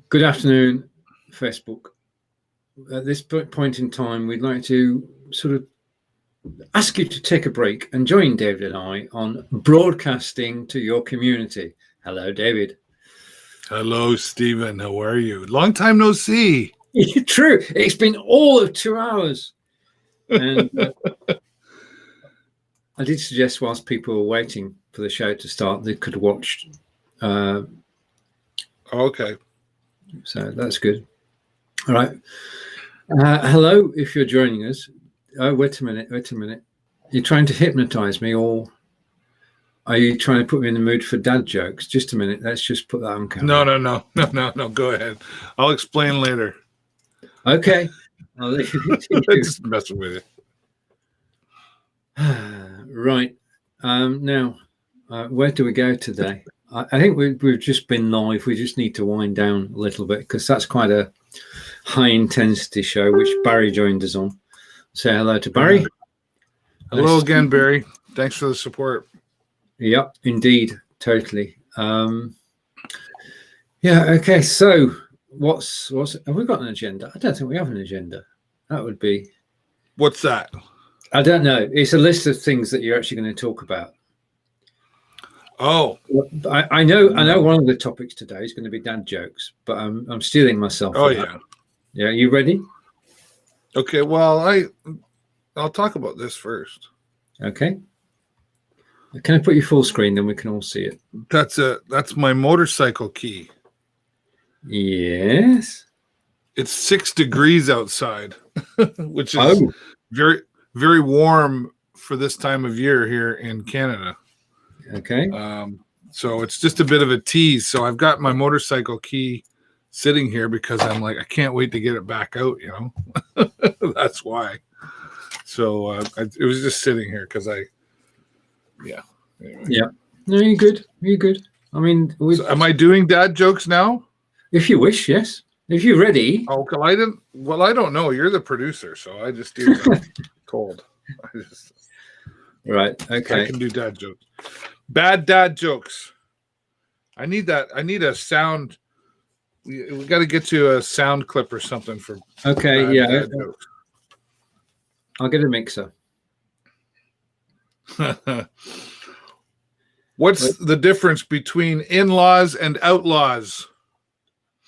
Good afternoon, Facebook. At this point in time, we'd like to sort of ask you to take a break and join David and I on broadcasting to your community. Hello, David. Hello, Stephen. How are you? Long time no see. True. It's been all of 2 hours. And I did suggest whilst people were waiting for the show to start, they could watch. Okay. So that's good. All right. Hello, if you're joining us. Oh, wait a minute. You're trying to hypnotize me, or are you trying to put me in the mood for dad jokes? Just a minute. Let's just put that on camera. No. Go ahead. I'll explain later. Okay. I'll leave it to you. Just messing with you. Right. Now, where do we go today? I think we've just been live. We just need to wind down a little bit because that's quite a high intensity show, which Barry joined us on. Say hello to Barry. Hello again, Barry. Thanks for the support. Yep, indeed. Totally. Yeah. Okay. So what's have we got an agenda? I don't think we have an agenda. That would be. What's that? I don't know. It's a list of things that you're actually going to talk about. Oh, I know one of the topics today is going to be dad jokes, but I'm stealing myself. Oh yeah. Yeah, you ready? Okay, well, I'll talk about this first. Okay. Can I put you full screen, then we can all see it? That's my motorcycle key. Yes. It's 6 degrees outside, which is very, very warm for this time of year here in Canada. Okay. So it's just a bit of a tease. So I've got my motorcycle key sitting here because I'm like, I can't wait to get it back out, you know. That's why. So it was just sitting here because anyway. Yeah. No, you're good. I mean, so am I doing dad jokes now? If you wish, yes. If you're ready. Oh, I don't know. You're the producer, so I just do what I'm told. Right. Okay. I can do dad jokes. Bad dad jokes. I need that. I need a sound. We got to get to a sound clip or something for. Okay. Yeah. I'll get a mixer. What's the difference between in-laws and outlaws?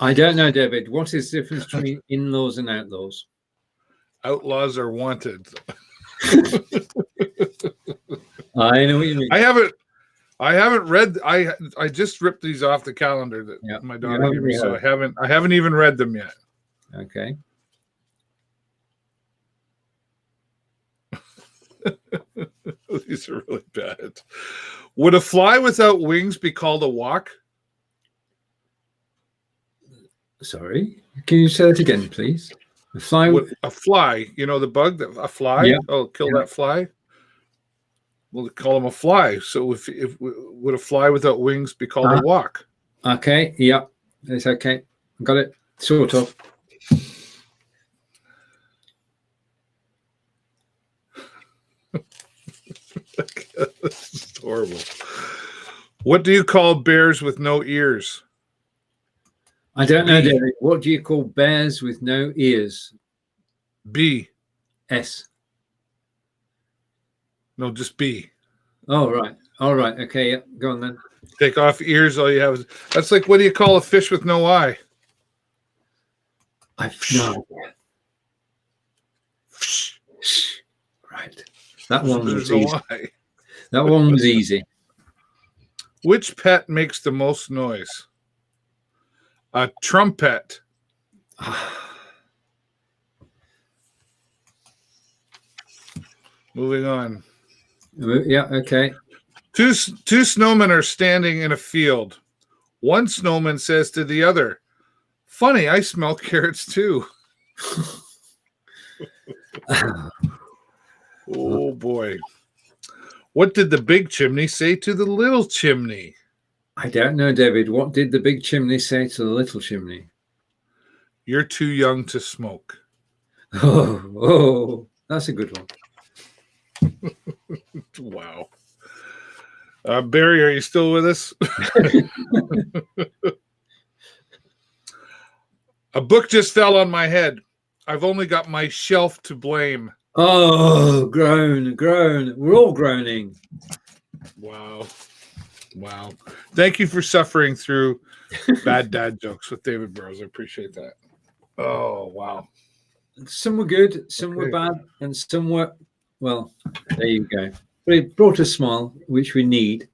I don't know, David. What is the difference between in-laws and outlaws? Outlaws are wanted. I know what you mean. I haven't read. I just ripped these off the calendar that my daughter gave me, so I haven't even read them yet. Okay. These are really bad. Would a fly without wings be called a walk? Sorry, can you say that again, please? A fly, you know the bug a fly. Yeah. Oh, kill that fly. We'll call him a fly. So if would a fly without wings be called a walk? Okay. Yeah, it's okay. Got it. Sort of. This is horrible. What do you call bears with no ears? I don't know, David. What do you call bears with no ears? B. S. No, just B. Oh, right. All right. Okay. Yeah. Go on then. Take off ears. All you have is. That's like, what do you call a fish with no eye? I've no idea. Right. That one was easy. That one was easy. Which pet makes the most noise? A trumpet. Moving on. Yeah, okay. Two snowmen are standing in a field. One snowman says to the other, "Funny, I smell carrots too." Oh boy. What did the big chimney say to the little chimney? I don't know, David. What did the big chimney say to the little chimney? You're too young to smoke. Oh, that's a good one. Wow. Barry, are you still with us? A book just fell on my head. I've only got my shelf to blame. Oh, groan. We're all groaning. Wow. Thank you for suffering through bad dad jokes with David Burrows. I appreciate that. Oh, wow. Some were good, some were bad, and some were, well, there you go. But it brought a smile, which we need.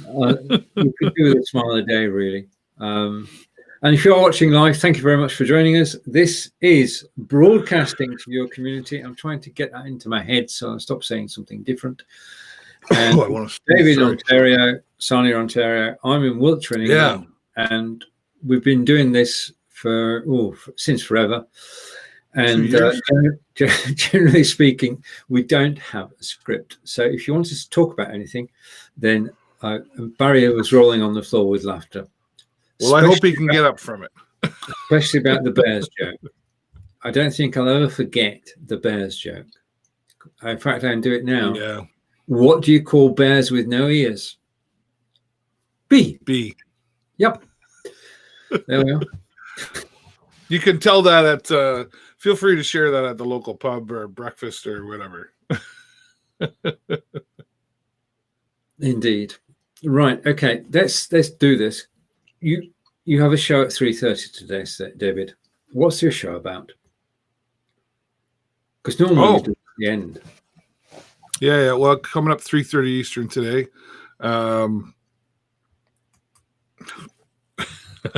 You could do with a smile a day, really. And if you're watching live, thank you very much for joining us. This is broadcasting to your community. I'm trying to get that into my head, so I'll stop saying something different. And David, Ontario, Sarnia, Ontario. I'm in Wiltshire, England, and we've been doing this since forever. And generally speaking, we don't have a script. So if you want us to talk about anything, then Barry was rolling on the floor with laughter. Well, I hope he can get up from it. Especially about the Bears joke. I don't think I'll ever forget the Bears joke. In fact, I can do it now. Yeah. What do you call bears with no ears? B. Yep. There we are. You can tell that at, feel free to share that at the local pub or breakfast or whatever. Indeed. Right. Okay. Let's do this. You have a show at 3:30 today, David. What's your show about? Because normally you do it at the end. Yeah. Well, coming up 3:30 Eastern today. I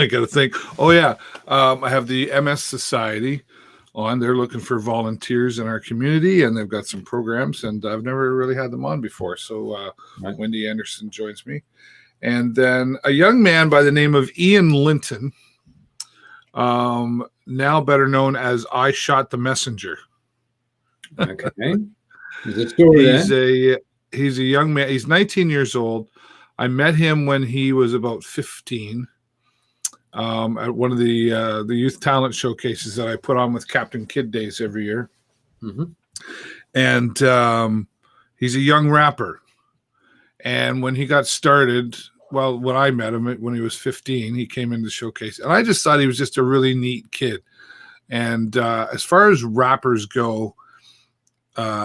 got to think. Oh, yeah. I have the MS Society on. They're looking for volunteers in our community, and they've got some programs, and I've never really had them on before. So Wendy Anderson joins me. And then a young man by the name of Ian Linton, now better known as I Shot the Messenger. Okay. There's a story there. He's a young man. He's 19 years old. I met him when he was about 15 at one of the youth talent showcases that I put on with Captain Kid Days every year. Mm-hmm. And he's a young rapper. And when he got started, well, when I met him when he was 15, he came into the showcase. And I just thought he was just a really neat kid. And as far as rappers go,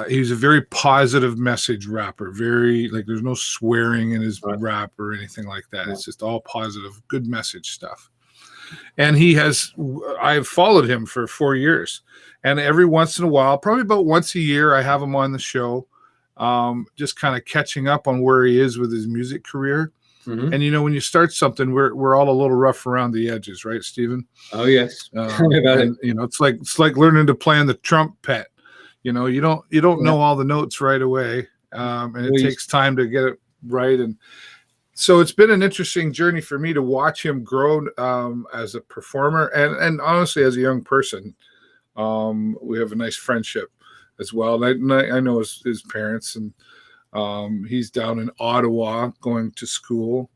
he's a very positive message rapper. Very, like, there's no swearing in his rap or anything like that. It's just all positive, good message stuff. And I've followed him for 4 years. And every once in a while, probably about once a year, I have him on the show, just kind of catching up on where he is with his music career. Mm-hmm. And, when you start something, we're all a little rough around the edges, right, Stephen? Oh, yes. Tell me about it. It's like learning to play on the trumpet. You don't know all the notes right away, and it takes time to get it right. And so it's been an interesting journey for me to watch him grow as a performer and honestly as a young person. We have a nice friendship as well. And I know his parents, and he's down in Ottawa going to school.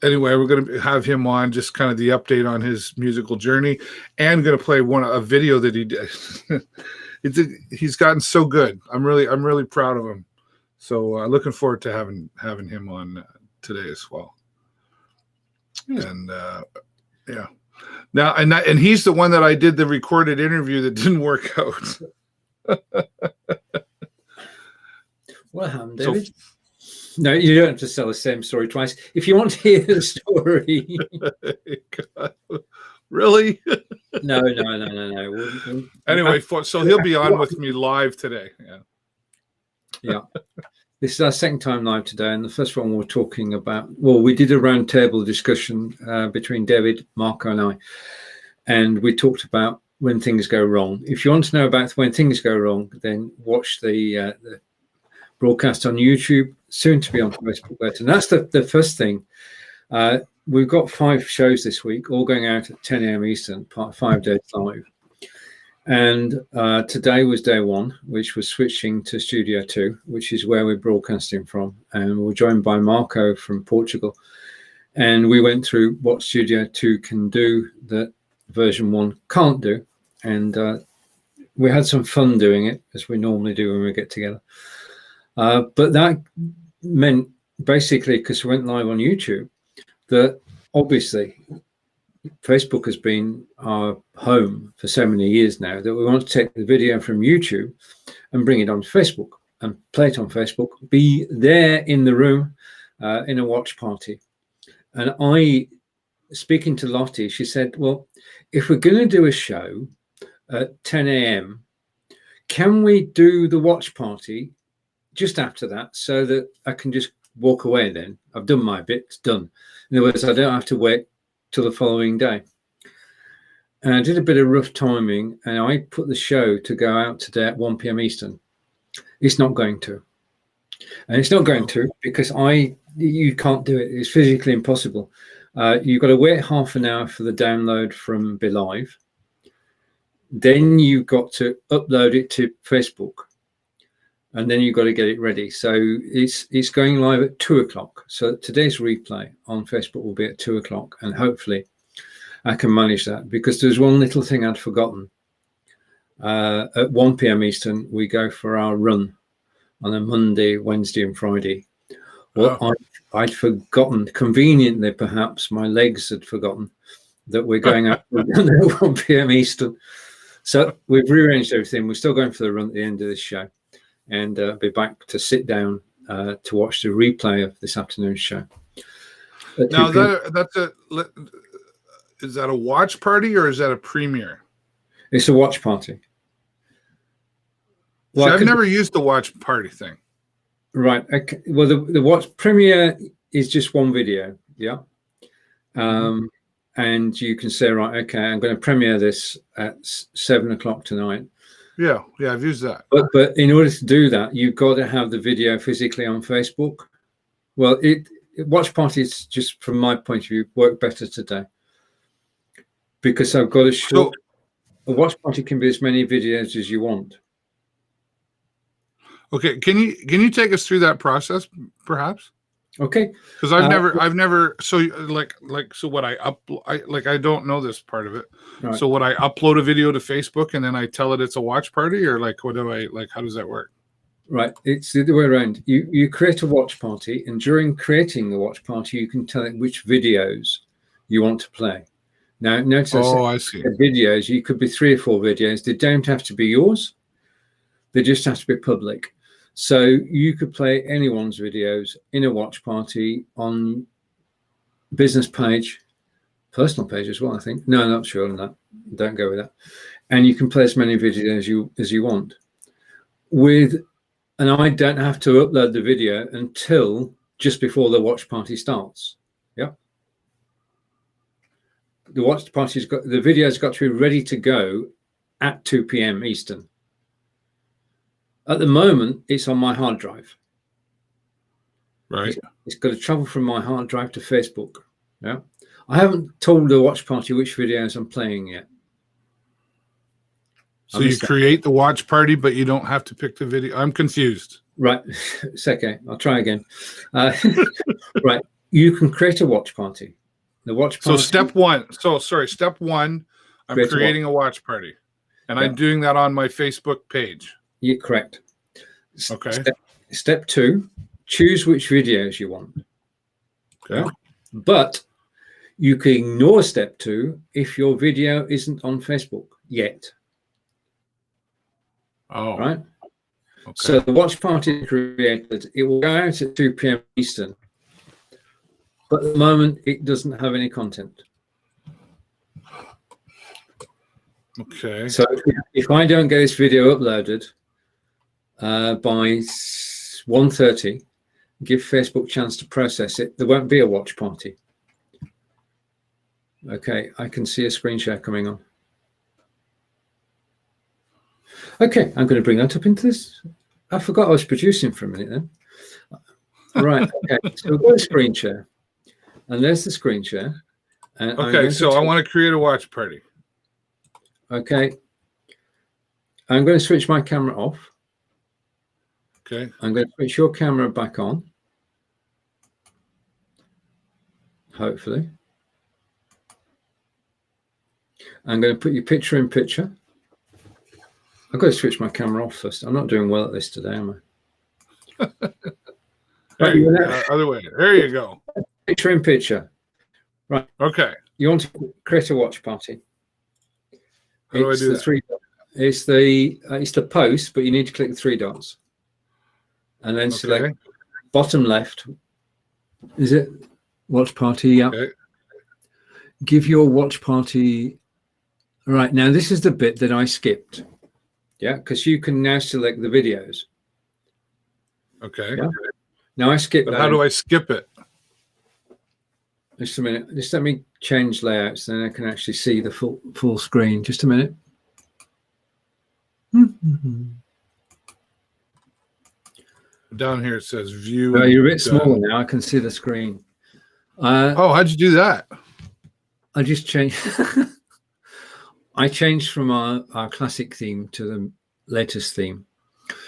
Anyway, we're going to have him on, just kind of the update on his musical journey, and going to play a video that he did. He's gotten so good. I'm really proud of him. So looking forward to having him on today as well. And yeah. Now and he's the one that I did the recorded interview that didn't work out. What happened, David? No, you don't have to tell the same story twice. If you want to hear the story. Really? No. Anyway, so he'll be on with me live today. Yeah. This is our second time live today, and the first one we're talking about, we did a roundtable discussion between David, Marco, and I, and we talked about when things go wrong. If you want to know about when things go wrong, then watch the broadcast on YouTube, soon to be on Facebook later. And that's the first thing. We've got 5 shows this week, all going out at 10 a.m. Eastern, 5 days live. And today was day 1, which was switching to Studio 2, which is where we're broadcasting from. And we're joined by Marco from Portugal. And we went through what Studio 2 can do that version 1 can't do. And we had some fun doing it, as we normally do when we get together. But that meant basically, because we went live on YouTube, that obviously, Facebook has been our home for so many years now that we want to take the video from YouTube and bring it onto Facebook and play it on Facebook, be there in the room in a watch party. And speaking to Lottie, she said, well, if we're going to do a show at 10 a.m., can we do the watch party just after that so that I can just walk away then? I've done my bit, it's done. In other words, I don't have to wait till the following day. And I did a bit of rough timing, and I put the show to go out today at 1 p.m. Eastern. It's not going to. And it's not going to because you can't do it. It's physically impossible. You've got to wait half an hour for the download from Be Live. Then you've got to upload it to Facebook. And then you've got to get it ready. So it's going live at 2 o'clock. So today's replay on Facebook will be at 2 o'clock. And hopefully I can manage that, because there's one little thing I'd forgotten. At 1 p.m. Eastern, we go for our run on a Monday, Wednesday and Friday. Well, I'd forgotten, conveniently perhaps, my legs had forgotten that we're going out at 1 p.m. Eastern. So we've rearranged everything. We're still going for the run at the end of this show. And be back to sit down to watch the replay of this afternoon's show. Now, is that a watch party or is that a premiere? It's a watch party. Well, I've never used the watch party thing. Right. Okay. Well, the watch premiere is just one video. Yeah. And you can say, right, okay, I'm going to premiere this at 7 o'clock tonight. Yeah, I've used that. But in order to do that, you've got to have the video physically on Facebook. Well, watch parties, just from my point of view, work better today, because I've got a watch party can be as many videos as you want. Okay, can you take us through that process, perhaps? Okay, because I've never. So so what I don't know this part of it. Right. So would I upload a video to Facebook and then I tell it it's a watch party, or what do I how does that work? Right, it's the other way around. You create a watch party, and during creating the watch party, you can tell it which videos you want to play. Now, notice I see. Videos, you could be 3 or 4 videos. They don't have to be yours. They just have to be public. So you could play anyone's videos in a watch party on business page, personal page as well, I think. No, not sure on that. Don't go with that. And you can play as many videos as you want. And I don't have to upload the video until just before the watch party starts. Yeah. The watch party's got, the video's got to be ready to go at 2 p.m. Eastern. At the moment, it's on my hard drive. Right. It's got to travel from my hard drive to Facebook. Yeah. I haven't told the watch party which videos I'm playing yet. So you create the watch party, but you don't have to pick the video. I'm confused. Right. It's okay. I'll try again. Right. You can create a watch party. The watch party. So step one. Step one, I'm creating a watch party. And I'm doing that on my Facebook page. You're correct. Okay. Step 2, choose which videos you want. Okay. But you can ignore step 2 if your video isn't on Facebook yet. Oh. Right? Okay. So the watch party created, it will go out at 2 p.m. Eastern. But at the moment, it doesn't have any content. Okay. So if I don't get this video uploaded by 1:30, give Facebook a chance to process it, there won't be a watch party. Okay, I can see a screen share coming on. Okay, I'm going to bring that up into this. I forgot I was producing for a minute then. Right, okay, so we've got a screen share. And there's the screen share. And okay, so I want to create a watch party. Okay. I'm going to switch my camera off. Okay. I'm going to switch your camera back on. Hopefully. I'm going to put your picture in picture. I've got to switch my camera off first. I'm not doing well at this today, am I? Other way. There you go. Picture in picture. Right. Okay. You want to create a watch party. How do I do that? It's the post, but you need to click the three dots. And then select bottom left. Is it watch party? Yeah. Okay. Give your watch party. Right. Now, this is the bit that I skipped. Yeah. Because you can now select the videos. Okay. Yeah? Now, I skipped But how do I skip it? Just a minute. Just let me change layouts, then I can actually see the full screen. Just a minute. Down here it says view. Well, you're a bit smaller now. I can see the screen. How'd you do that? I just changed. I changed from our classic theme to the latest theme.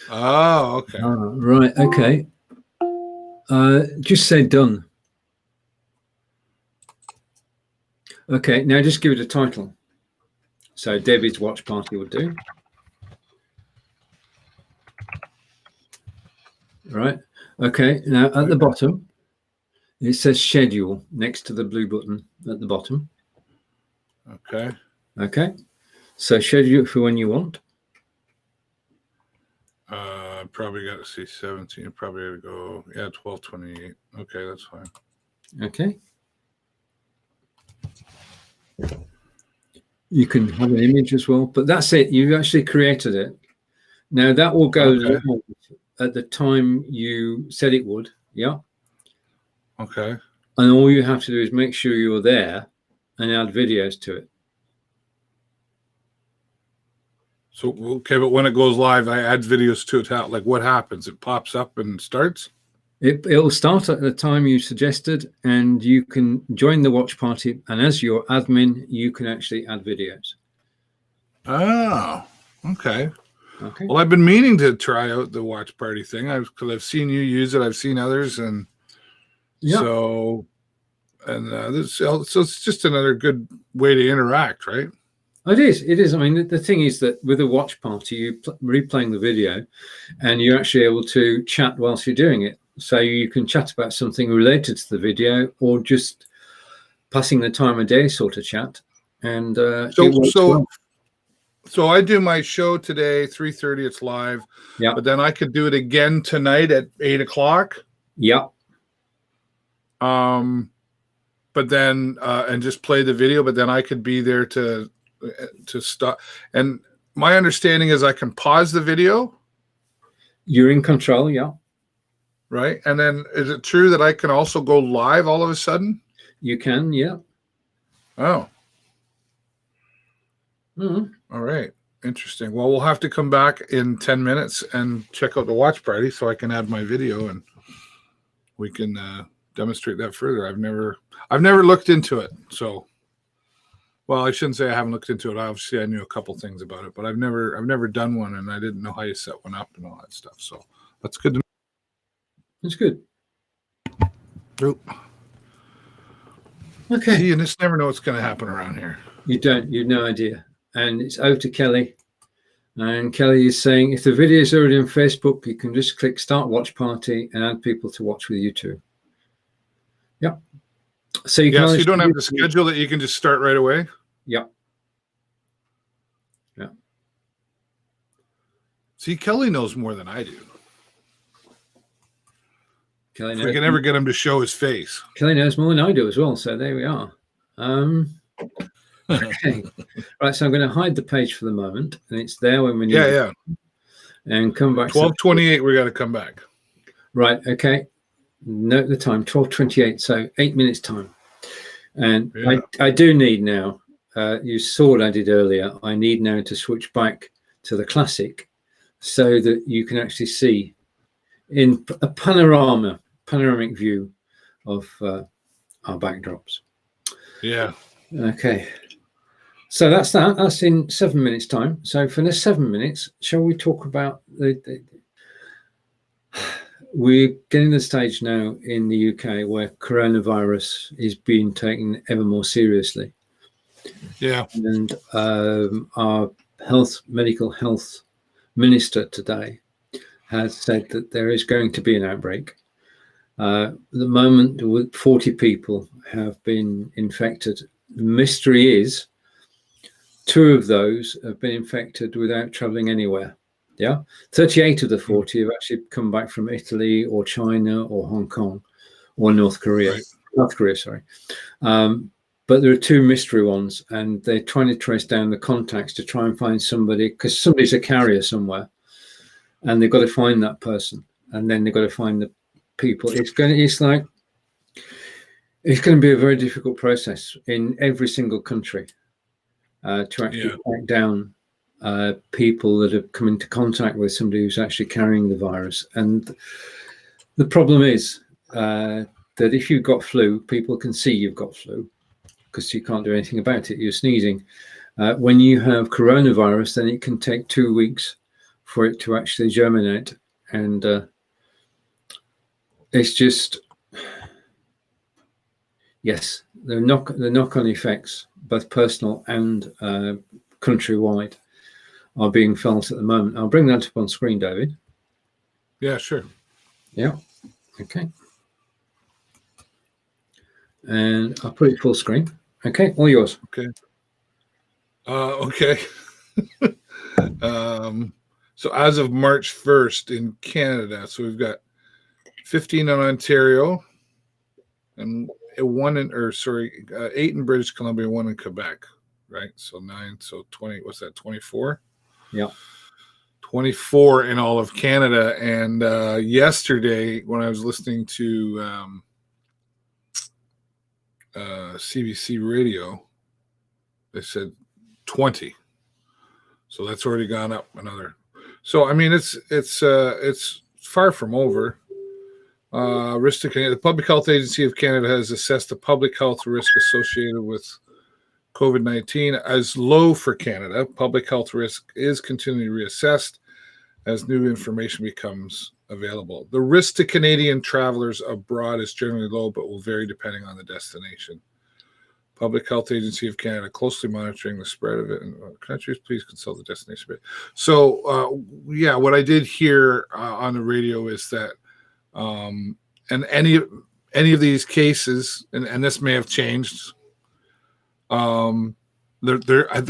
Oh, okay. Right. Okay. Just say done. Okay. Now just give it a title. So David's watch party would do. Right. Okay. Now at the bottom, it says schedule next to the blue button at the bottom. Okay. Okay. So schedule it for when you want. Probably got to see 17. Probably got to go. Yeah, 12:28. Okay, that's fine. Okay. You can have an image as well, but that's it. You've actually created it. Now that will go live at the time you said it would. Yeah. Okay. And all you have to do is make sure you're there and add videos to it. So, okay, but when it goes live, I add videos to it. Like what happens? It pops up and starts? It'll start at the time you suggested, and you can join the watch party. And as your admin, you can actually add videos. Oh, okay. Okay. Well, I've been meaning to try out the watch party thing because I've seen you use it. I've seen others, and so it's just another good way to interact, right? It is. It is. I mean, the thing is that with a watch party, you're replaying the video, and you're actually able to chat whilst you're doing it. So you can chat about something related to the video, or just passing the time of day sort of chat. And so I do my show today, 3:30. It's live. Yeah. But then I could do it again tonight at 8:00. Yeah. But then and just play the video. But then I could be there to stop. And my understanding is I can pause the video. You're in control. Yeah. Right. And then is it true that I can also go live all of a sudden? You can. Yeah. Oh. Mm-hmm. All right. Interesting. Well, we'll have to come back in 10 minutes and check out the watch party so I can add my video and we can demonstrate that further. I've never looked into it. So, well, I shouldn't say I haven't looked into it. Obviously, I knew a couple things about it, but I've never done one, and I didn't know how you set one up and all that stuff. So that's good to know. That's good. Nope. Okay. See, you just never know what's going to happen around here. You don't. You've no idea. And it's over to Kelly. And Kelly is saying, if the video is already on Facebook, you can just click Start Watch Party and add people to watch with you too. Yep. So you can. So you don't have to schedule it. You can just start right away. Yep. Yeah. See, Kelly knows more than I do. Kelly knows. I can never get him to show his face. Kelly knows more than I do as well. So there we are. Okay. Right. So I'm going to hide the page for the moment, and it's there when we need it. Yeah. And come back. 12:28. We got to come back. Right. Okay. Note the time. 12:28. So 8 minutes time. And I do need now. You saw what I did earlier. I need now to switch back to the classic, so that you can actually see in a panoramic view of our backdrops. Yeah. Okay. So that's that. That's in 7 minutes time. So for the 7 minutes, shall we talk about we're getting to the stage now in the UK where coronavirus is being taken ever more seriously. Yeah. And our medical health minister today has said that there is going to be an outbreak. At the moment, 40 people have been infected. The mystery is 2 of those have been infected without traveling anywhere. Yeah, 38 of the 40 have actually come back from Italy or China or Hong Kong or North Korea. Right. North Korea, sorry. But there are 2 mystery ones, and they're trying to trace down the contacts to try and find somebody, because somebody's a carrier somewhere, and they've got to find that person, and then they've got to find the people. It's going to be a very difficult process in every single country to actually track down people that have come into contact with somebody who's actually carrying the virus. And the problem is that if you've got flu, people can see you've got flu because you can't do anything about it. You're sneezing. When you have coronavirus, then it can take 2 weeks for it to actually germinate. And it's just, yes, the knock-on effects, both personal and countrywide, are being felt at the moment. I'll bring that up on screen, David. Yeah, sure. Yeah. Okay. And I'll put it full screen. Okay, all yours. Okay. Okay. So as of March 1st in Canada, so we've got 15 in Ontario and 8 in British Columbia, 1 in Quebec, right? So 9, so 20, what's that, 24? Yeah. 24 in all of Canada. And yesterday, when I was listening to CBC radio, they said 20. So that's already gone up another. So I mean, it's far from over. The Public Health Agency of Canada has assessed the public health risk associated with COVID-19 as low for Canada. Public health risk is continually reassessed as new information becomes available. The risk to Canadian travelers abroad is generally low, but will vary depending on the destination. Public Health Agency of Canada closely monitoring the spread of it in countries. Please consult the destination. So, what I did hear on the radio is that, and any of these cases, and this may have changed, they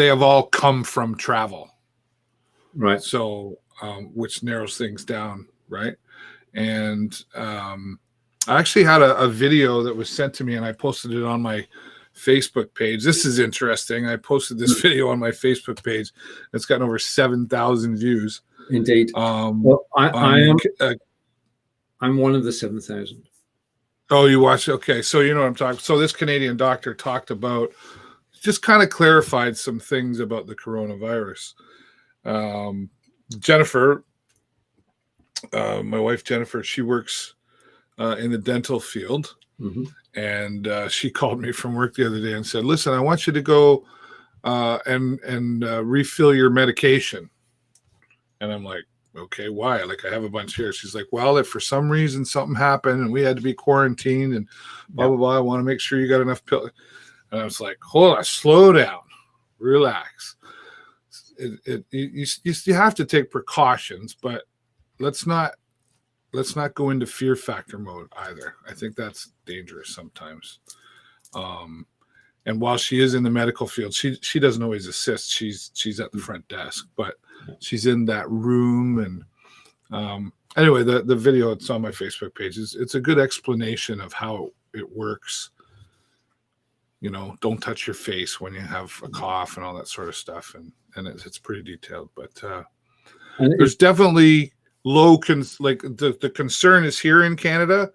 have all come from travel, right? So, which narrows things down, right? And I actually had a video that was sent to me, and I posted it on my Facebook page. This is interesting. I posted this video on my Facebook page. It's gotten over 7,000 views. Indeed. Well, I'm one of the 7,000. Oh, you watched? Okay, so you know what I'm talking. So this Canadian doctor talked about, just kind of clarified some things about the coronavirus. Jennifer, my wife Jennifer, she works in the dental field. Mm-hmm. And she called me from work the other day and said, "Listen, I want you to go and refill your medication." And I'm like, "Okay, why? Like, I have a bunch here." She's like, "Well, if for some reason something happened and we had to be quarantined and blah blah blah, I want to make sure you got enough pills." And I was like, "Hold on, slow down, relax. You have to take precautions, but let's not go into fear factor mode either. I think that's dangerous sometimes." And while she is in the medical field, she doesn't always assist. She's at the front desk, but she's in that room. And anyway, the video, it's on my Facebook page. It's a good explanation of how it works. You know, don't touch your face when you have a cough and all that sort of stuff. And it's pretty detailed, but there's definitely the concern is here in Canada,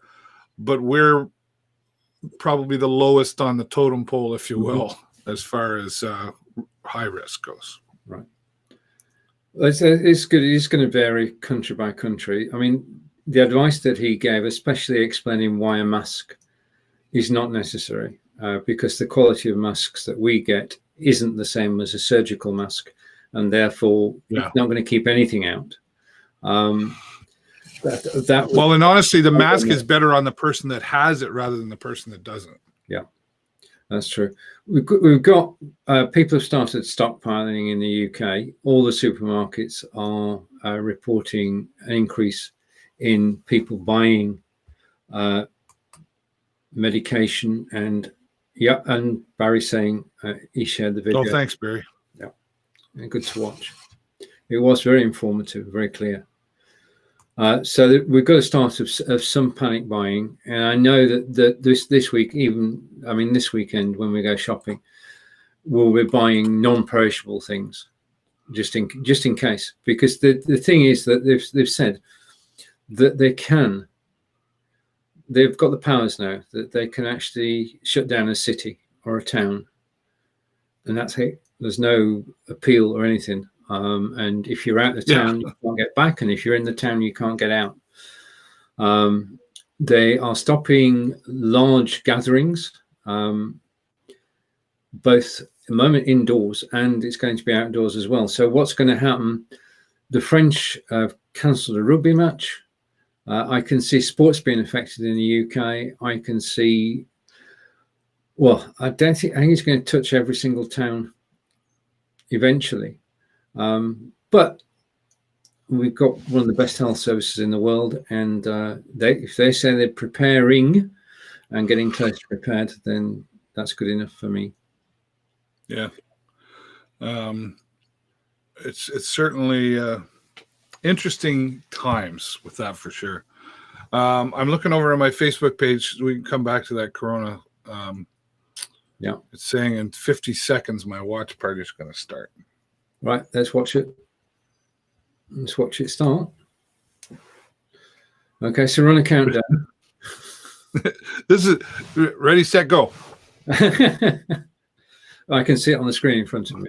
but we're probably the lowest on the totem pole, if you will, as far as high risk goes. Right. It's good. It's going to vary country by country. I mean, the advice that he gave, especially explaining why a mask is not necessary, because the quality of masks that we get isn't the same as a surgical mask, and therefore it's not going to keep anything out. And honestly, the mask is better on the person that has it rather than the person that doesn't. Yeah, that's true. We've got people have started stockpiling in the UK. All the supermarkets are reporting an increase in people buying medication, and Barry saying he shared the video. Oh, thanks, Barry. Yeah, and good to watch. It was very informative, very clear. So we've got a start of some panic buying, and I know that this week, this weekend when we go shopping, we'll be buying non-perishable things, just in case, because the thing is that they've said that they've got the powers now that they can actually shut down a city or a town, and that's it. There's no appeal or anything. And if you're out of the town, you can't get back. And if you're in the town, you can't get out. They are stopping large gatherings, both at the moment indoors, and it's going to be outdoors as well. So what's going to happen? The French have cancelled a rugby match. I can see sports being affected in the UK. I can see, I think it's going to touch every single town eventually. But we've got one of the best health services in the world, and if they say they're preparing and getting close to prepared, then that's good enough for me. Yeah, it's certainly interesting times with that for sure. I'm looking over on my Facebook page. We can come back to that Corona. Yeah, it's saying in 50 seconds my watch party is going to start. Right, let's watch it. Let's watch it start. Okay, so run a countdown. This is ready, set, go. I can see it on the screen in front of me.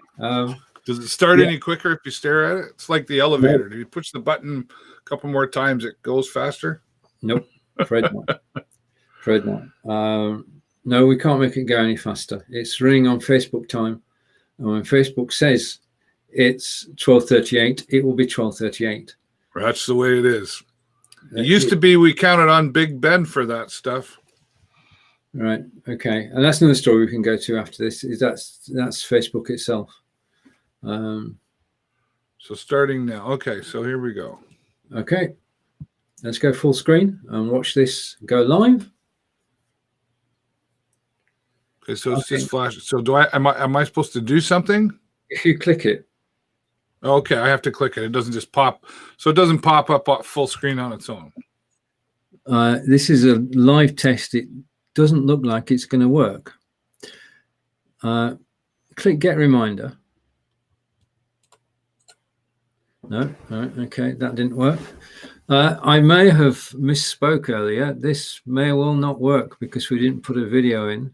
Does it start any quicker if you stare at it? It's like the elevator. If you push the button a couple more times, it goes faster? Nope, afraid not. Afraid not. No, we can't make it go any faster. It's running on Facebook time. And when Facebook says it's 12:38, it will be 12:38. That's the way it is. It used to be we counted on Big Ben for that stuff. Right. Okay. And that's another story we can go to after this. That's Facebook itself. So starting now. Okay. So here we go. Okay. Let's go full screen and watch this go live. Okay. So it's just flash. So am I supposed to do something? If you click it. Okay, I have to click it. It doesn't just pop. So it doesn't pop up full screen on its own. This is a live test. It doesn't look like it's going to work. Click get reminder. No, okay, that didn't work. I may have misspoke earlier. This may well not work because we didn't put a video in.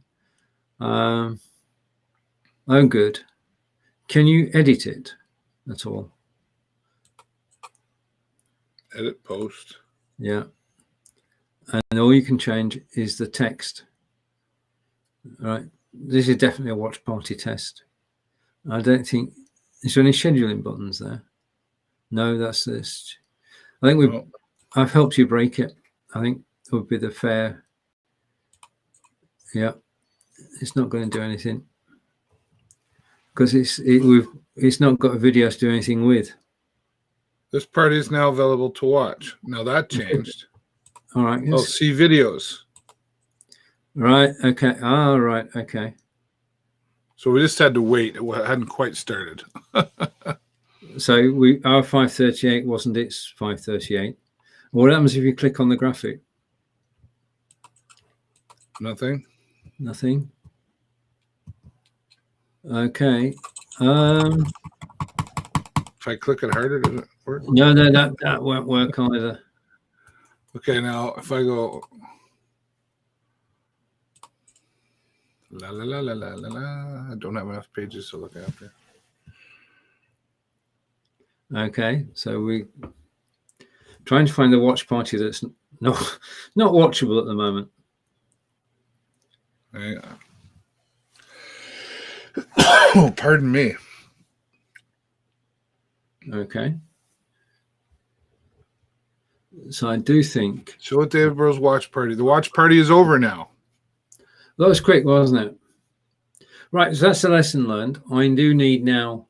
Oh, good. Can you edit it at all? Edit post. Yeah. And all you can change is the text. All right. This is definitely a watch party test. I don't think, is there any scheduling buttons there? No, that's this. I think I've helped you break it. I think it would be the fair. Yeah. It's not going to do anything because it's not got a video to do anything with. This party is now available to watch. Now that changed. All right. Oh, see videos. Right. Okay. All right. Okay. So we just had to wait. It hadn't quite started. So our 5:38 wasn't its 5:38. What happens if you click on the graphic? Nothing. Nothing. Okay. If I click it harder, does it work? No, that won't work either. Okay, now if I go la la la la la la la, I don't have enough pages to look after. Okay, so we trying to find the watch party that's not watchable at the moment. Yeah. Oh, pardon me. Okay. So I do think. Show it David Burrows' watch party. The watch party is over now. That was quick, wasn't it? Right, so that's the lesson learned. I do need now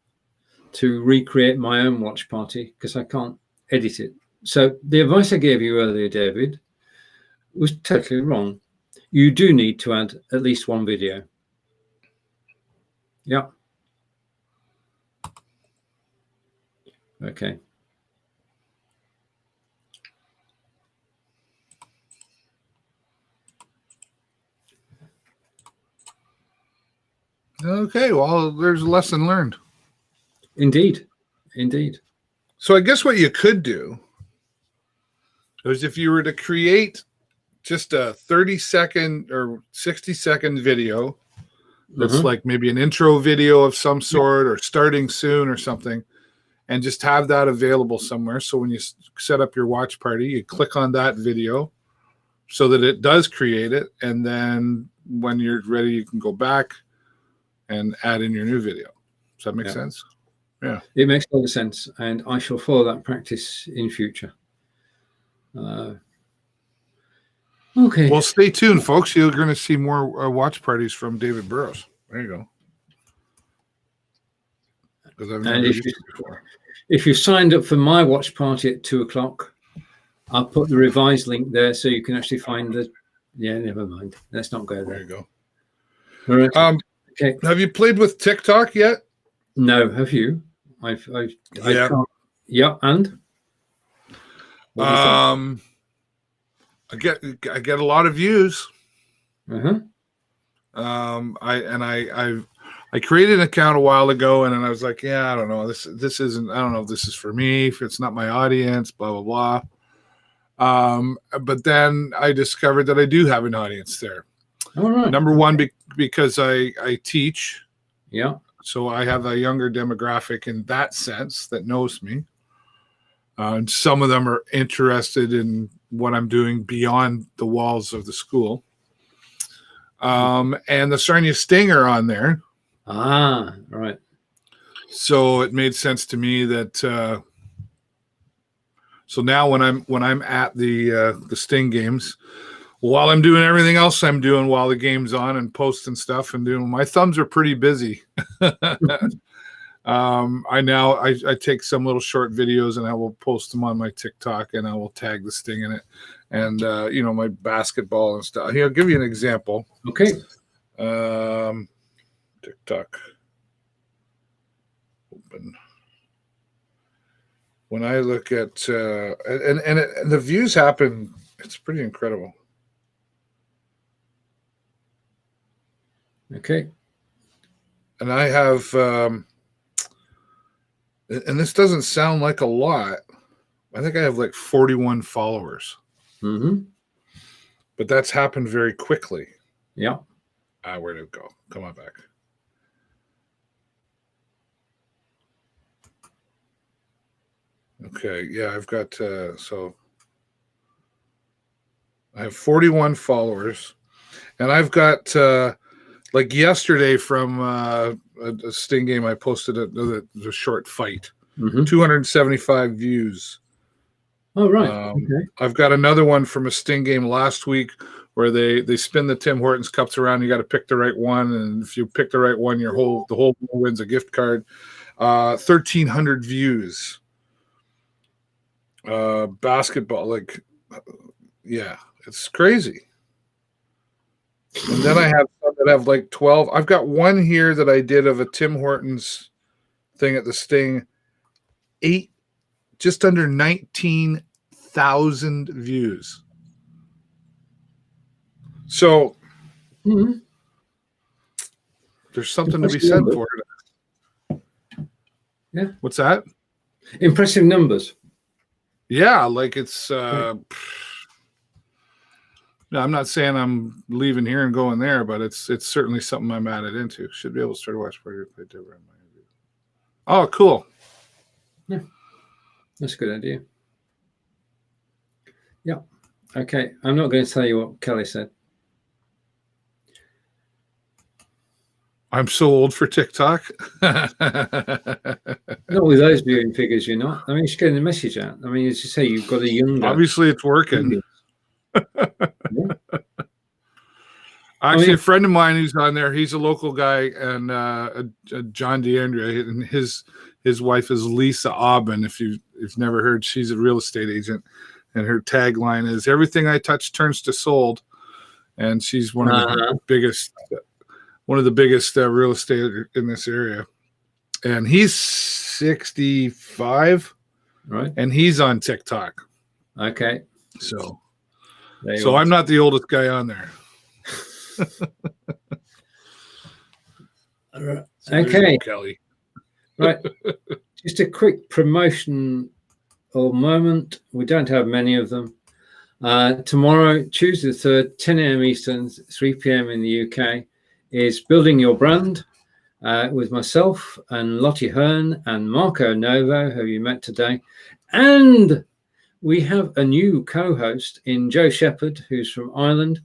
to recreate my own watch party because I can't edit it. So the advice I gave you earlier, David, was totally wrong. You do need to add at least one video. Yeah. Okay. Okay, well, there's a lesson learned. Indeed. Indeed. So I guess what you could do is if you were to create just a 30-second or 60-second video that's like maybe an intro video of some sort or starting soon or something, and just have that available somewhere. So when you set up your watch party, you click on that video so that it does create it. And then when you're ready, you can go back and add in your new video. Does that make sense? Yeah. It makes a lot of sense. And I shall follow that practice in future. Okay. Well, stay tuned, folks. You're going to see more watch parties from David Burrows. There you go. Because I've never used it before. If you signed up for my watch party at 2:00, I'll put the revised link there so you can actually find the. Yeah, never mind. Let's not go there. There you go. All right. Okay. Have you played with TikTok yet? No. Have you? I can't. Yeah, and. I get a lot of views. I created an account a while ago, and then I was like, yeah, I don't know. This isn't. I don't know if this is for me. If it's not my audience, blah blah blah. But then I discovered that I do have an audience there. All right. Number one, because I teach. Yeah. So I have a younger demographic in that sense that knows me. And some of them are interested in what I'm doing beyond the walls of the school. And the Sarnia Stinger on there. Ah, right. So it made sense to me that. So now when I'm at the Sting games, while I'm doing everything else I'm doing while the game's on and posting stuff and doing, my thumbs are pretty busy. I take some little short videos and I will post them on my TikTok and I will tag the Sting in it, and my basketball and stuff. Here, I'll give you an example. Okay. TikTok. Open. When I look at and the views happen, it's pretty incredible. Okay. And I have, and this doesn't sound like a lot. I think I have like 41 followers. But that's happened very quickly. Yeah. Where did it go? Come on back. Okay. Yeah, I've got, so I have 41 followers, and I've got, like yesterday from a Sting game, I posted a short fight, 275 views. Oh, right. Okay. I've got another one from a Sting game last week where they spin the Tim Hortons cups around. You got to pick the right one, and if you pick the right one, the whole wins a gift card. 1,300 views. Basketball, yeah, it's crazy. And then I have some that have like 12. I've got one here that I did of a Tim Hortons thing at the Sting. Just under 19,000 views. So there's something to be said for it. Yeah. What's that? Impressive numbers. Yeah, like it's no, I'm not saying I'm leaving here and going there, but it's certainly something I'm added into. Should be able to start a watch party. Oh, cool. Yeah, that's a good idea. Yeah. Okay, I'm not going to tell you what Kelly said. I'm so old for TikTok. Not with those viewing figures, you're not. I mean, you're getting the message out. I mean, as you say, you've got a younger. Obviously, it's working. Actually, a friend of mine who's on there, he's a local guy, and John DeAndrea, and his wife is Lisa Aubin. If you've never heard, she's a real estate agent. and her tagline is "Everything I touch turns to sold." And she's one of the biggest real estate in this area. And he's 65, right? And he's on TikTok. Okay. So I'm not the oldest guy on there. Okay, go, Kelly. Right. Just a quick promotion or moment. We don't have many of them. Tomorrow, Tuesday the 3rd, 10 a.m. Eastern, 3 p.m. in the UK, is Building Your Brand with myself and Lottie Hearn and Marco Novo, who you met today. And we have a new co-host in Joe Shepherd, who's from Ireland.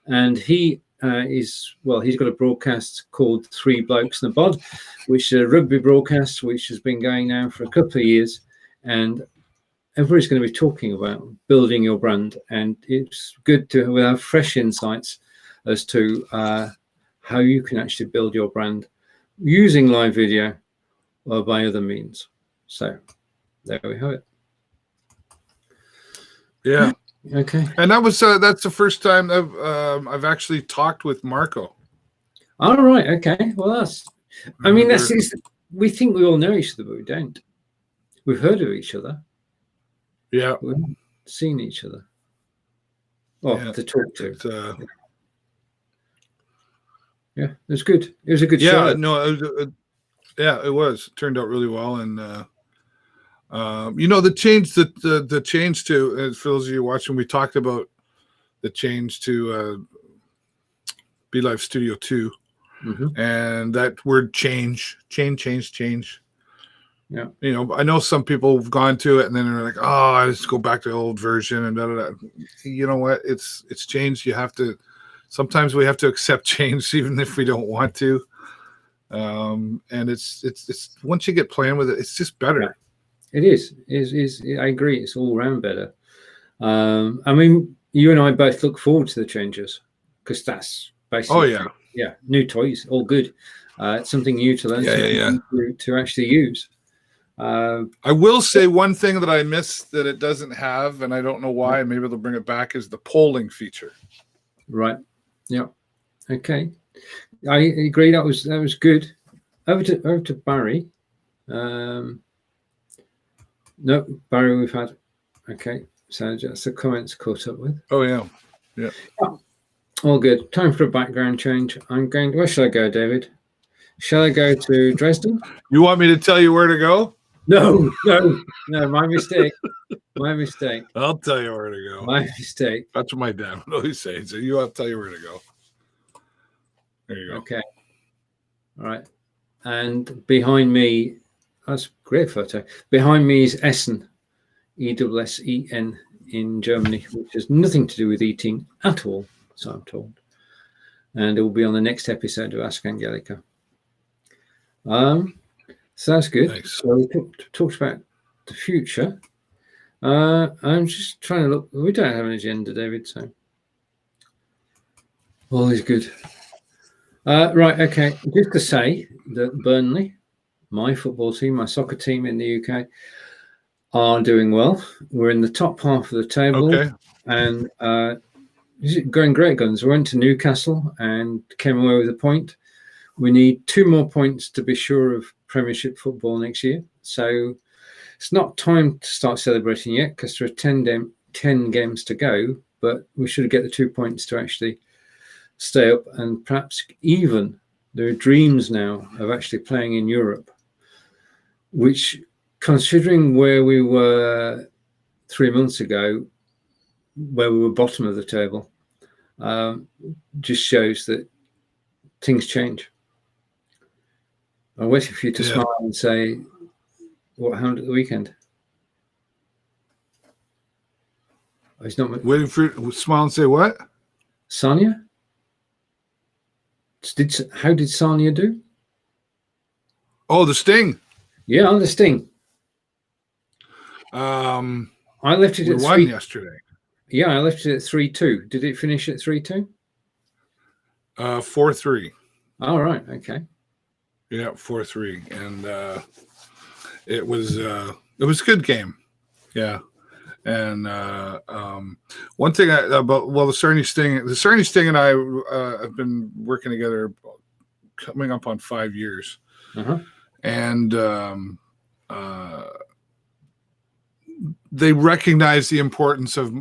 And he he's got a broadcast called Three Blokes and a Bod, which is a rugby broadcast, which has been going now for a couple of years. And everybody's going to be talking about building your brand. And it's good to have fresh insights as to how you can actually build your brand using live video or by other means. So there we have it. Yeah. Okay. And that's the first time I've actually talked with Marco. All right. Okay. Well, we think we all know each other, but we don't. We've heard of each other. Yeah. We haven't seen each other. Well, to talk to. Yeah, it was good. It was a good show. No, it was. It turned out really well, and the change to, for those of you watching, we talked about the change to Be Live Studio 2, and that word change. Yeah. I know some people have gone to it and then they're like, oh, I just go back to the old version and da da da. You know what? It's changed. Sometimes we have to accept change even if we don't want to. And it's once you get playing with it, it's just better. Yeah. It is. I agree. It's all around better. I mean, you and I both look forward to the changes because that's basically, new toys, all good. It's something new to learn, to actually use. I will say one thing that I miss that it doesn't have, and I don't know why. Maybe they'll bring it back, is the polling feature. Right. Yeah. Okay. I agree. That was good. Over to Barry. No, Barry, we've had. Okay. So just the comments caught up with. Oh yeah. All good. Time for a background change. Where should I go, David? Shall I go to Dresden? You want me to tell you where to go? No, my mistake. I'll tell you where to go. My mistake. That's what my dad would always say. So you have to tell you where to go. There you go. Okay. All right. And behind me, that's a great photo. Behind me is Essen, Essen in Germany, which has nothing to do with eating at all, so I'm told. And it will be on the next episode of Ask Angelica. So that's good. Nice. So we talked about the future. I'm just trying to look. We don't have an agenda, David, so all is good. Right, okay. Just to say that Burnley, my football team, my soccer team in the UK, are doing well. We're in the top half of the table, and going great guns. We went to Newcastle and came away with a point. We need 2 more points to be sure of Premiership football next year. So it's not time to start celebrating yet because there are 10 games to go, but we should get the 2 points to actually stay up, and perhaps even there are dreams now of actually playing in Europe, which, considering where we were 3 months ago, where we were bottom of the table, just shows that things change. I'm waiting for you to smile and say what happened at the weekend. He's not waiting for you to smile and say what? Sanya? How did Sanya do? Oh, the Sting. Yeah, on the Sting. I left it at 3. Won yesterday. Yeah, I left it at 3-2. Did it finish at 3-2? 4-3. All right. Okay. Yeah, 4-3, and it was a good game. Yeah, And one thing about the Sarnia Sting and I have been working together coming up on 5 years, and they recognize the importance of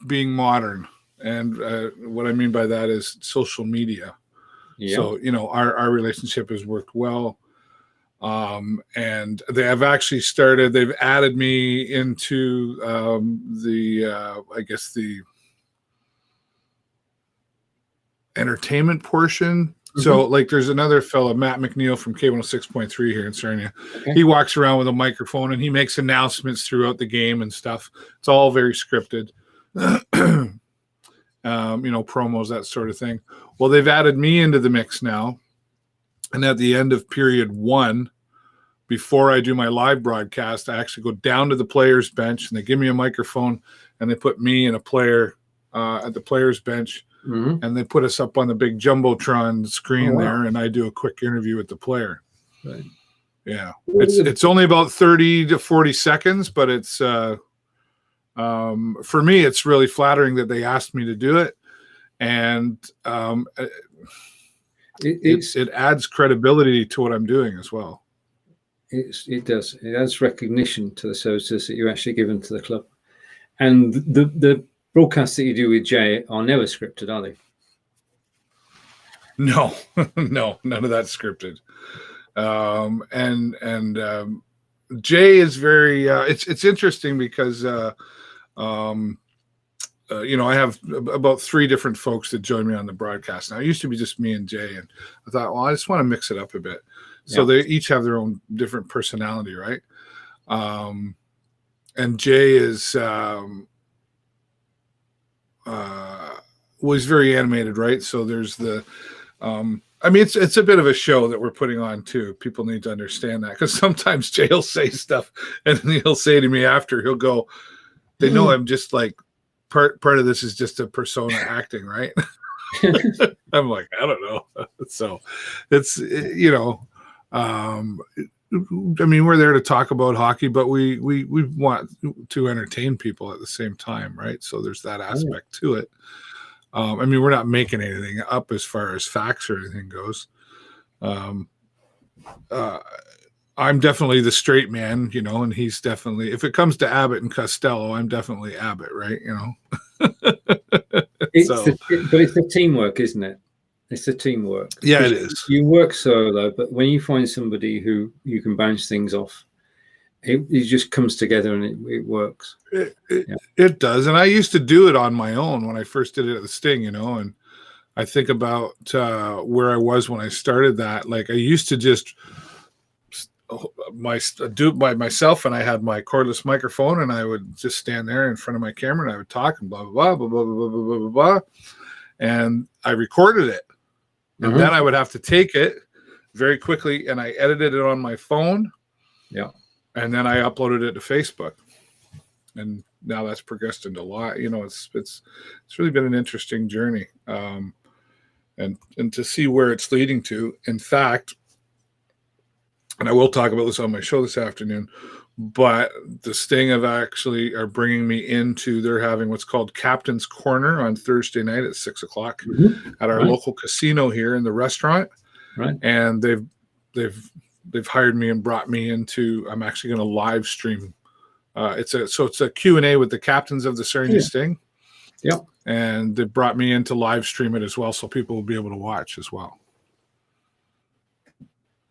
being modern, and what I mean by that is social media. Yeah. So our relationship has worked well. And they have actually they've added me into the entertainment portion. So like there's another fellow, Matt McNeil from K106.3 here in Sarnia. Okay. He walks around with a microphone and he makes announcements throughout the game and stuff. It's all very scripted, promos, that sort of thing. Well, they've added me into the mix now. And at the end of period 1, before I do my live broadcast, I actually go down to the players' bench and they give me a microphone and they put me and a player at the players' bench, and they put us up on the big jumbotron screen there, and I do a quick interview with the player. Right. Yeah, it's only about 30 to 40 seconds, but it's for me, it's really flattering that they asked me to do it, and it adds credibility to what I'm doing as well. It does. It adds recognition to the services that you're actually given to the club. And the broadcasts that you do with Jay are never scripted, are they? No, no, none of that's scripted. Jay is very. It's interesting because I have about 3 different folks that join me on the broadcast. Now it used to be just me and Jay, and I thought, well, I just want to mix it up a bit. So they each have their own different personality, right? And Jay is was very animated, right? So there's the, it's a bit of a show that we're putting on too. People need to understand that, because sometimes Jay will say stuff and he'll say to me after, he'll go, they know I'm just like part of this is just a persona acting, right? I'm like, I don't know. So it's we're there to talk about hockey, but we want to entertain people at the same time, right? So there's that aspect to it. We're not making anything up as far as facts or anything goes. I'm definitely the straight man, and he's definitely, if it comes to Abbott and Costello, I'm definitely Abbott, right? But it's the teamwork, isn't it? It's the teamwork. Yeah, it is. You work solo, but when you find somebody who you can bounce things off, it just comes together and it works. It does. And I used to do it on my own when I first did it at the Sting, and I think about where I was when I started that. Like I used to just do it by myself, and I had my cordless microphone, and I would just stand there in front of my camera and I would talk and blah, blah, blah, blah, blah, blah, blah, blah, blah. And I recorded it. And then I would have to take it very quickly and I edited it on my phone. Yeah. And then I uploaded it to Facebook. And now that's progressed into a lot. It's really been an interesting journey. And to see where it's leading to. In fact, and I will talk about this on my show this afternoon, but the Sting are bringing me into, they're having what's called Captain's Corner on Thursday night at 6:00 at our local casino here in the restaurant. Right. And they've hired me and brought me into, I'm actually going to live stream. It's a Q&A with the captains of the Sarnia Sting. Yeah. And they brought me in to live stream it as well, so people will be able to watch as well.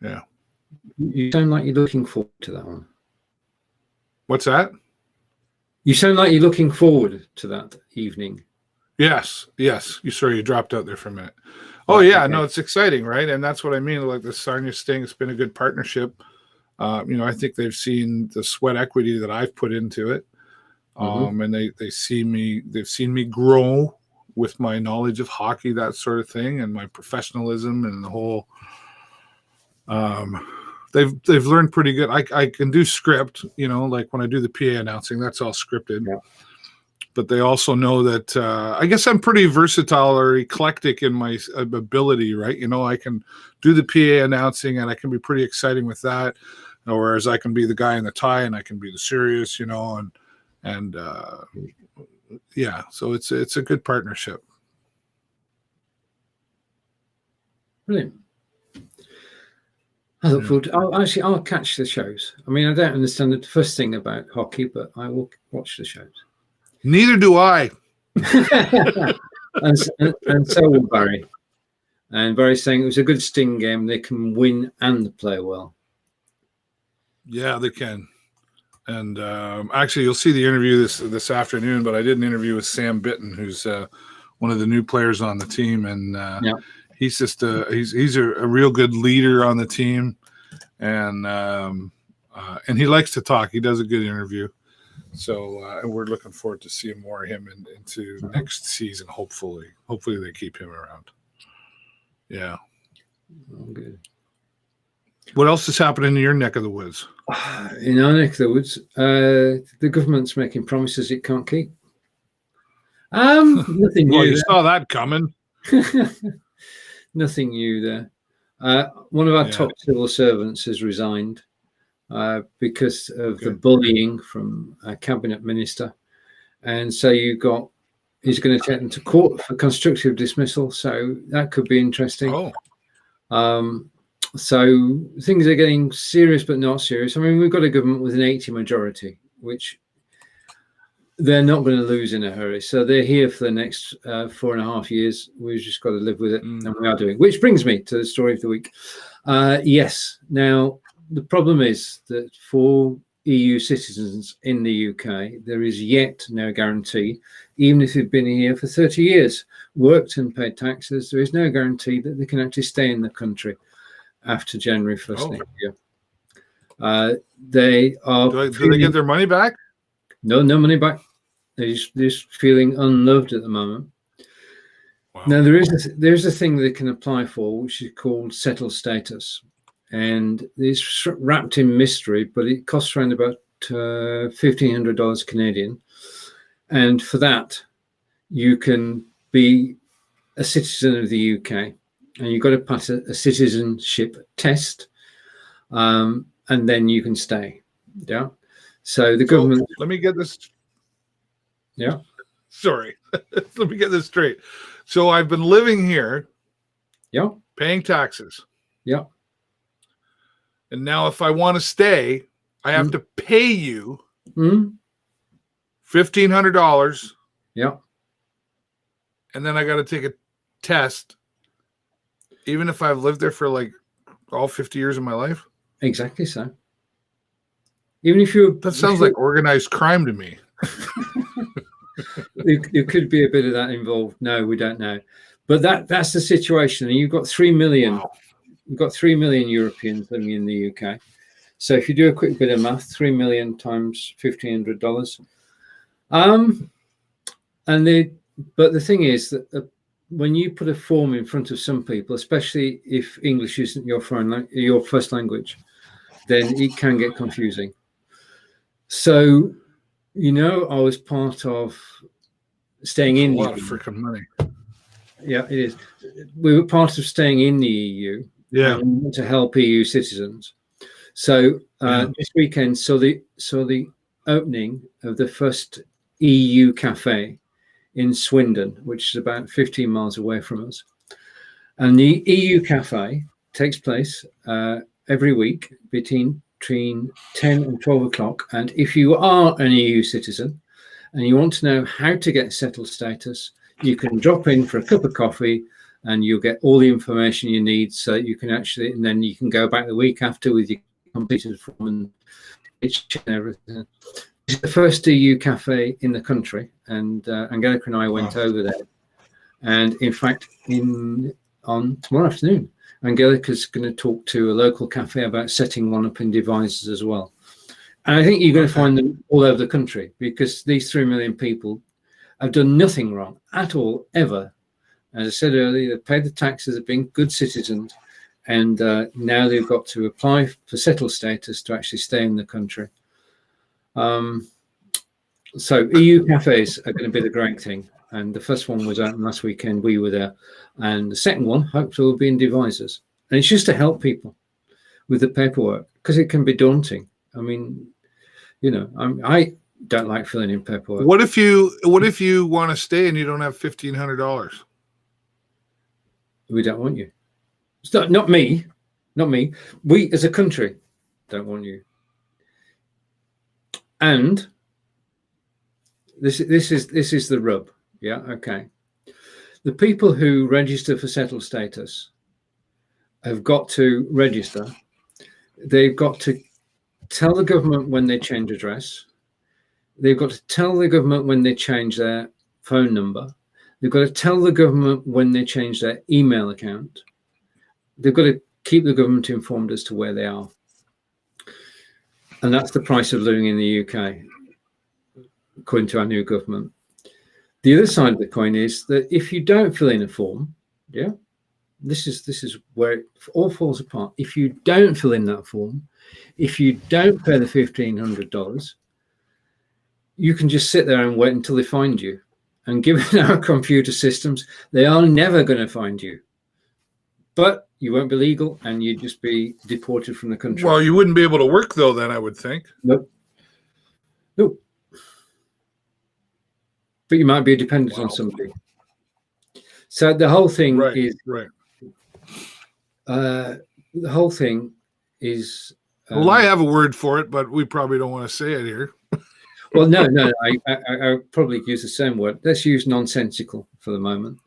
Yeah. You sound like you're looking forward to that one. What's that? You sound like you're looking forward to that evening. Yes. You dropped out there for a minute. Oh, yeah. Okay. No, it's exciting, right? And that's what I mean. Like the Sarnia Sting, it's been a good partnership. I think they've seen the sweat equity that I've put into it. And they've seen me grow with my knowledge of hockey, that sort of thing, and my professionalism and the whole. They've learned pretty good. I can do script, like when I do the PA announcing, that's all scripted. Yeah. But they also know that I guess I'm pretty versatile or eclectic in my ability, right? I can do the PA announcing and I can be pretty exciting with that. Whereas I can be the guy in the tie and I can be the serious, and And yeah, so it's a good partnership. Brilliant. I look forward to, I'll catch the shows. I mean, I don't understand the first thing about hockey, but I will watch the shows. Neither do I. and so will Barry. And Barry's saying it was a good Sting game. They can win and play well. Yeah, they can. And actually, you'll see the interview this afternoon. But I did an interview with Sam Bitton, who's one of the new players on the team, and he's just he's a real good leader on the team, and he likes to talk. He does a good interview. So we're looking forward to seeing more of him into next season. Hopefully they keep him around. Yeah. Oh, good. What else is happening in your neck of the woods? In our neck of the woods, the government's making promises it can't keep. Nothing new. Well, you saw that coming. Nothing new there. One of our top civil servants has resigned because of the bullying from a cabinet minister, and so he's going to take them to court for constructive dismissal. So that could be interesting. So things are getting serious, but not serious. I mean, we've got a government with an 80 majority, which they're not going to lose in a hurry. So they're here for the next 4.5 years. We've just got to live with it, and we are doing. Which brings me to the story of the week. Yes. Now, the problem is that for EU citizens in the UK, there is yet no guarantee, even if you've been here for 30 years, worked and paid taxes, there is no guarantee that they can actually stay in the country after January 1st next year. They are. Do they get their money back? No money back. They're just feeling unloved at the moment. Wow. Now, there's a thing they can apply for, which is called settled status. And it's wrapped in mystery, but it costs around about $1,500 Canadian. And for that, you can be a citizen of the UK, and you've got to pass a citizenship test, and then you can stay. Yeah. So the government. Let me get this. Yeah. Sorry. Let me get this straight. So I've been living here. Yeah. Paying taxes. Yeah. And now if I want to stay, I have to pay you $1,500. Yeah. And then I got to take a test, even if I've lived there for like all 50 years of my life. Exactly so. Even if you. That sounds like organized crime to me. There could be a bit of that involved. No, we don't know. But that's the situation. And you've got 3 million. Wow. We've got 3 million Europeans living in the UK. So if you do a quick bit of math, 3 million times $1,500. But the thing is that when you put a form in front of some people, especially if English isn't your first language, then it can get confusing. So, I was part of staying in. A lot of freaking money. Yeah, it is. We were part of staying in the EU. Yeah, to help EU citizens. So this weekend saw the opening of the first EU cafe in Swindon, which is about 15 miles away from us. And the EU cafe takes place every week between 10 and 12 o'clock. And if you are an EU citizen and you want to know how to get settled status, you can drop in for a cup of coffee, and you'll get all the information you need, so you can and then you can go back the week after with your completed form and everything. It's the first EU cafe in the country, and Angelica and I went over there. And in fact, on tomorrow afternoon, Angelica's going to talk to a local cafe about setting one up in Devizes as well. And I think you're going to find them all over the country, because these 3 million people have done nothing wrong at all, ever. As I said earlier, they've paid the taxes, they've been good citizens, and now they've got to apply for settled status to actually stay in the country. So EU cafes are going to be the great thing. And the first one was open last weekend. We were there. And the second one, hopefully, will be in Devizes. And it's just to help people with the paperwork, because it can be daunting. I mean, don't like filling in paperwork. What if you want to stay and you don't have $1,500? We don't want you. It's not me. We as a country don't want you. And this is the rub. Yeah, okay. The people who register for settled status have got to register. They've got to tell the government when they change address. They've got to tell the government when they change their phone number. They've got to tell the government when they change their email account. They've got to keep the government informed as to where they are. And that's the price of living in the UK, according to our new government. The other side of the coin is that if you don't fill in a form, yeah, this is where it all falls apart. If you don't fill in that form, if you don't pay the $1,500, you can just sit there and wait until they find you. And given our computer systems, they are never going to find you. But you won't be legal and you'd just be deported from the country. Well, you wouldn't be able to work, though, then, I would think. Nope. But you might be dependent on somebody. So the whole thing is right. The whole thing is. Well, I have a word for it, but we probably don't want to say it here. Well, no. I probably use the same word. Let's use nonsensical for the moment,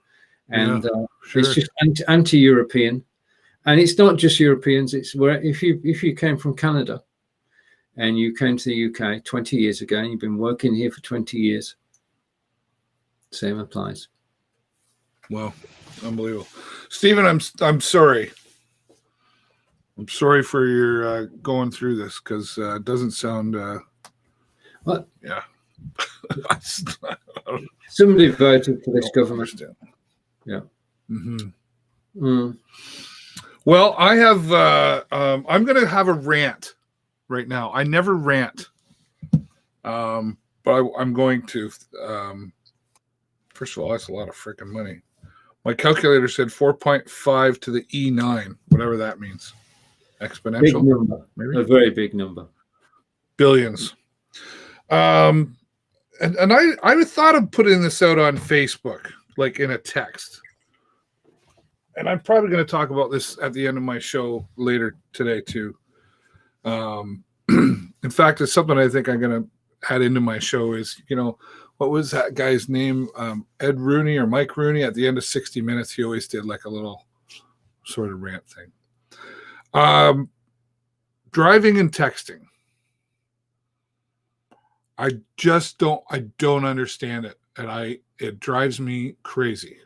and sure. It's just anti-European, and it's not just Europeans. It's where if you came from Canada, and you came to the UK 20 years ago, and you've been working here for 20 years. Same applies. Wow, unbelievable, Stephen. I'm sorry. I'm sorry for your going through this because it doesn't sound. What? Yeah. Somebody voted for this government. Yeah. Mm-hmm. Mm. Well, I have. I'm going to have a rant right now. I never rant, but I'm going to. First of all, that's a lot of freaking money. My calculator said 4.5 to the E9, whatever that means. Exponential. Big number. Maybe? A very big number. Billions. And I thought of putting this out on Facebook, like in a text. And I'm probably going to talk about this at the end of my show later today, too. In fact, it's something I think I'm going to add into my show is, what was that guy's name? Ed Rooney or Mike Rooney at the end of 60 Minutes. He always did like a little sort of rant thing. Driving and texting. I don't understand it. And it drives me crazy.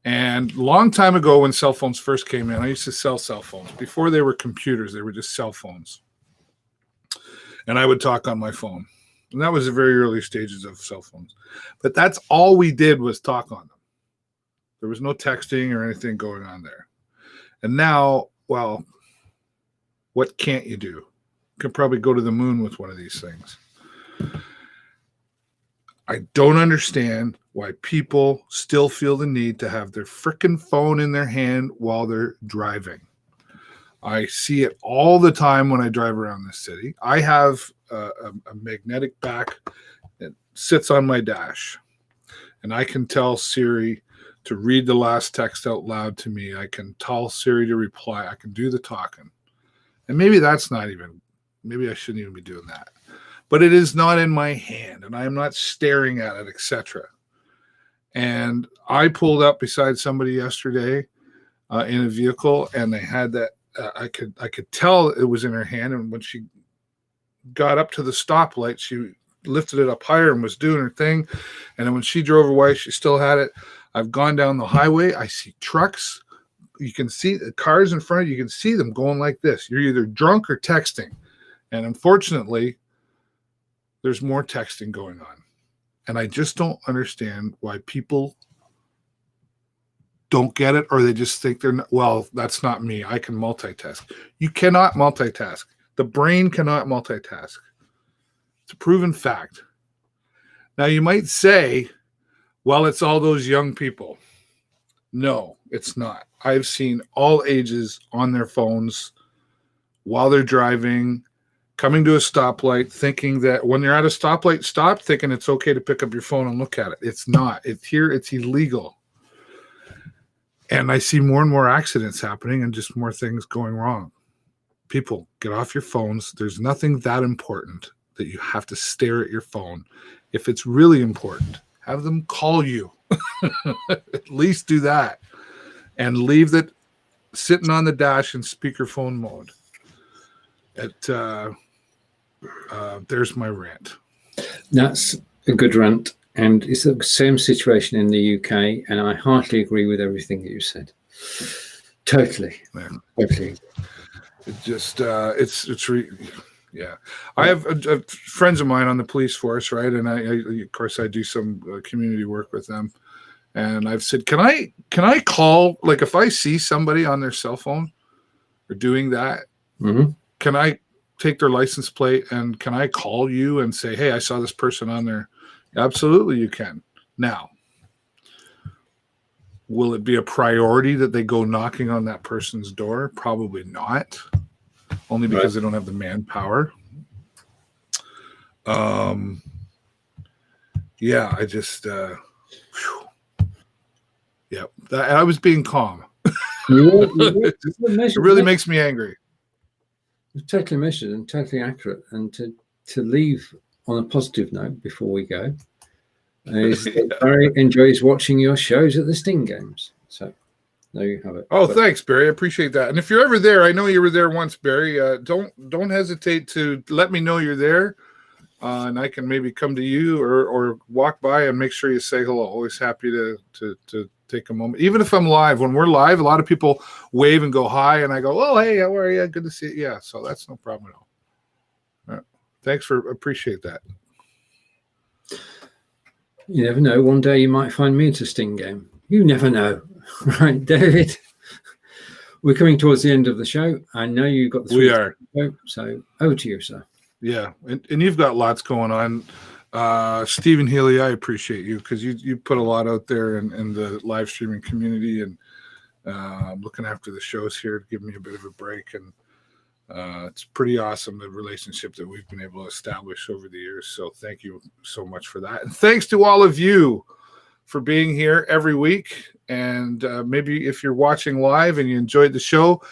And a long time ago when cell phones first came in, I used to sell cell phones. Before they were computers, they were just cell phones. And I would talk on my phone. And that was the very early stages of cell phones. But that's all we did was talk on them. There was no texting or anything going on there. And now, well, what can't you do? You can probably go to the moon with one of these things. I don't understand why people still feel the need to have their frickin' phone in their hand while they're driving. I see it all the time when I drive around this city. I have a magnetic back that sits on my dash, and I can tell Siri to read the last text out loud to me. I can tell Siri to reply. I can do the talking. And maybe maybe I shouldn't even be doing that. But it is not in my hand, and I am not staring at it, etc. And I pulled up beside somebody yesterday in a vehicle, and they had that. I could tell it was in her hand, and when she got up to the stoplight, she lifted it up higher and was doing her thing. And then when she drove away, she still had it. I've gone down the highway. I see trucks. You can see the cars in front of you. You can see them going like this. You're either drunk or texting. And unfortunately, there's more texting going on. And I just don't understand why people don't get it, or they just think they're not, well, that's not me. I can multitask. You cannot multitask. The brain cannot multitask. It's a proven fact. Now, you might say, well, it's all those young people. No, it's not. I've seen all ages on their phones while they're driving, coming to a stoplight, thinking that when you're at a stoplight, stop thinking it's okay to pick up your phone and look at it. It's not. It's illegal. And I see more and more accidents happening and just more things going wrong. People, get off your phones. There's nothing that important that you have to stare at your phone. If it's really important, have them call you. At least do that. And leave it sitting on the dash in speakerphone mode. There's my rant. That's a good rant. And it's the same situation in the UK. And I heartily agree with everything that you said. Totally. Yeah. Totally. It just, yeah. I have friends of mine on the police force, right? And I of course, I do some community work with them. And I've said, can I call, like if I see somebody on their cell phone or doing that, can I take their license plate and can I call you and say, hey, I saw this person on there? Absolutely, you can. Now, will it be a priority that they go knocking on that person's door? Probably not. Only because they don't have the manpower. Yeah, I just, yeah, I was being calm. It really makes me angry. It's totally measured and totally accurate. And to leave on a positive note before we go, is that Barry enjoys watching your shows at the Sting Games. So there you have it. Oh, thanks, Barry. I appreciate that. And if you're ever there, I know you were there once, Barry. Don't hesitate to let me know you're there, and I can maybe come to you or walk by and make sure you say hello. Always happy to take a moment, even if I'm live. When we're live, a lot of people wave and go hi, and I go, "Oh, hey, how are you? Good to see you." Yeah, so that's no problem at all. Thanks for appreciate that. You never know. One day you might find me at a Sting game. You never know. Right, David? We're coming towards the end of the show. I know you've got the We are. So over to you, sir. Yeah, and you've got lots going on. Stephen Healey, I appreciate you because you put a lot out there in the live streaming community and looking after the shows here to give me a bit of a break. And it's pretty awesome, the relationship that we've been able to establish over the years. So thank you so much for that. And thanks to all of you for being here every week. And maybe if you're watching live and you enjoyed the show,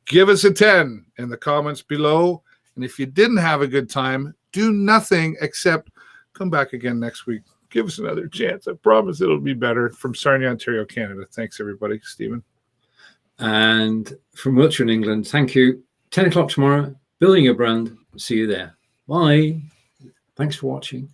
give us a 10 in the comments below. And if you didn't have a good time, do nothing except come back again next week. Give us another chance. I promise it'll be better. From Sarnia, Ontario, Canada. Thanks, everybody. Stephen. And from Wiltshire in England, thank you. 10 o'clock tomorrow, building a brand. See you there. Bye. Thanks for watching.